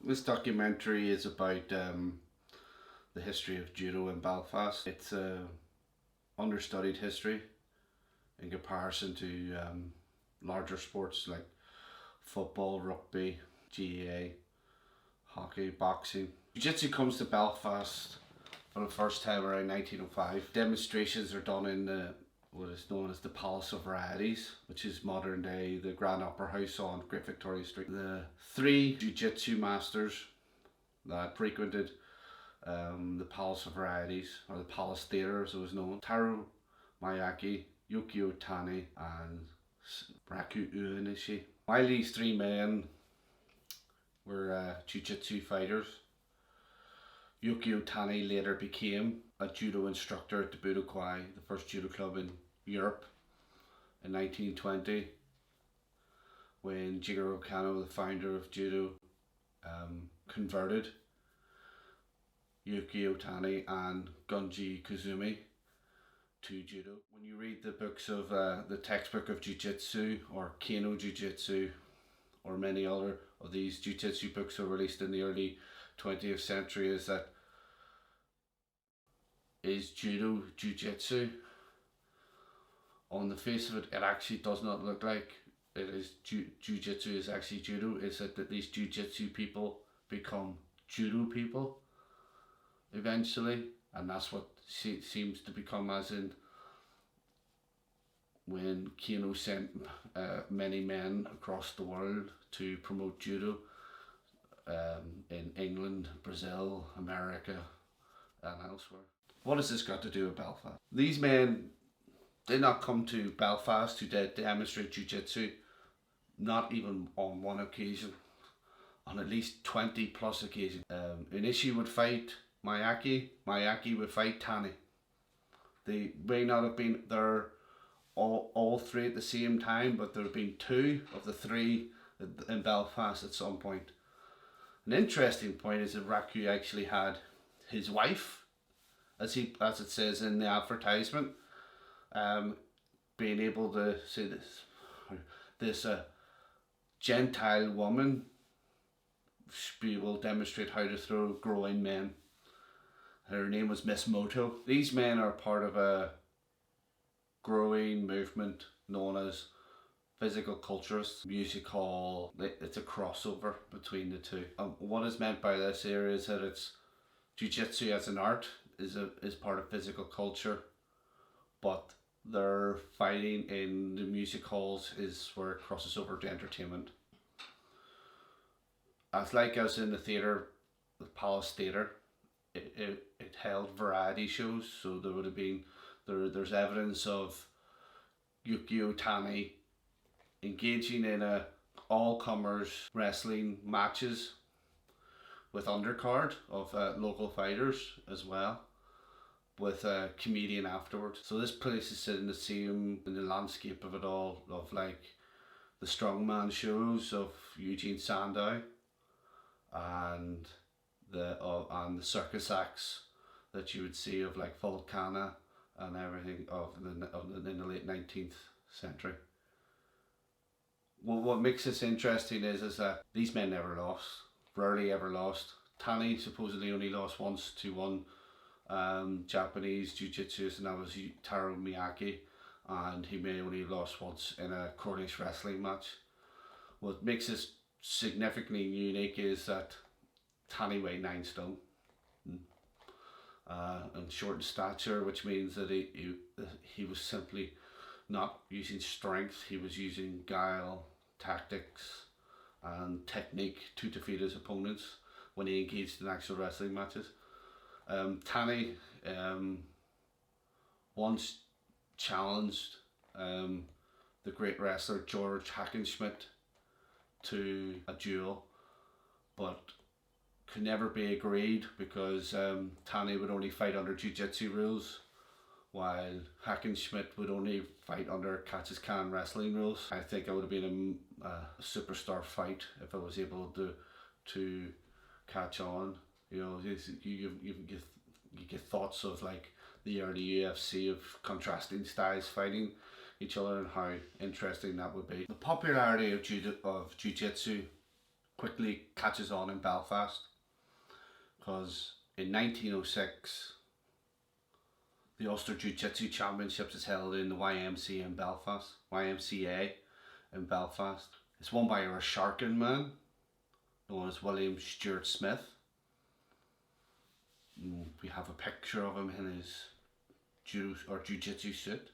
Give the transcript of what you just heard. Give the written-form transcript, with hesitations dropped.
This documentary is about the history of judo in Belfast. It's a understudied history in comparison to larger sports like football, rugby, GAA, hockey, boxing. Jiu-Jitsu comes to Belfast for the first time around 1905. Demonstrations are done in what is known as the Palace of Varieties, which is modern day the Grand Opera House on Great Victoria Street. The three Jiu-Jitsu masters that frequented the Palace of Varieties, or the Palace Theatre as it was known, Taro Miyake, Yukio Tani, and Raku Uenishi. While these three men were Jiu-Jitsu fighters, Yukio Tani later became a judo instructor at the Budokai, the first judo club in Europe, in 1920, when Jigoro Kano, the founder of judo, converted Yukio Tani and Gunji Kazumi to judo. When you read the books of the textbook of Jiu-Jitsu or Kano Jiu-Jitsu, or many other of these Jiu-Jitsu books were released in the early 20th century, is judo Jiu-Jitsu? On the face of it, it actually does not look like it is. Jiu-Jitsu is actually judo. Is that these Jiu-Jitsu people become judo people eventually, and that's what seems to become, as in when Kano sent many men across the world to promote judo in England, Brazil, America, and elsewhere. What has this got to do with Belfast? These men did not come to Belfast to demonstrate Jiu-Jitsu, not even on one occasion, on at least 20 plus occasions. Inishi would fight Miyake, Miyake would fight Tani. They may not have been there all three at the same time, but there have been two of the three in Belfast at some point. An interesting point is that Raku actually had his wife, as it says in the advertisement, being able to say this Gentile woman will demonstrate how to throw growing men. Her name was Miss Moto. These men are part of a growing movement known as physical culturists. Music hall, it's a crossover between the two. What is meant by this here is that it's Jiu-Jitsu as an art is part of physical culture, but their fighting in the music halls is where it crosses over to entertainment. As in the theatre, the Palace Theatre, it held variety shows, so there would have been there's evidence of Yukio Tani engaging in all-comers wrestling matches with undercard of local fighters as well, with a comedian afterwards. So this place is in the landscape of it all, of like the strongman shows of Eugene Sandow and the circus acts that you would see of like Volcana and everything in the late 19th century. Well, what makes this interesting is that these men never lost, rarely ever lost. Tani supposedly only lost once to one Japanese jiu-jitsu, and that was Taro Miyake, and he may only lost once in a Cornish wrestling match. What makes this significantly unique is that Tani weighed 9 stone and short in stature, which means that he was simply not using strength, he was using guile, tactics and technique to defeat his opponents when he engaged in actual wrestling matches. Tani once challenged the great wrestler George Hackenschmidt to a duel, but could never be agreed because Tani would only fight under Jiu-Jitsu rules, while Hackenschmidt would only fight under Kazakhstan wrestling rules. I think it would have been a superstar fight if I was able to catch on. You know, you get thoughts of like the early UFC of contrasting styles fighting each other and how interesting that would be. The popularity of Jiu-Jitsu quickly catches on in Belfast, because in 1906 the Ulster Jiu-Jitsu Championships is held in the YMCA in Belfast. It's won by a Rasharkin man known as William Stuart Smith. We have a picture of him in his judo or jiu-jitsu suit.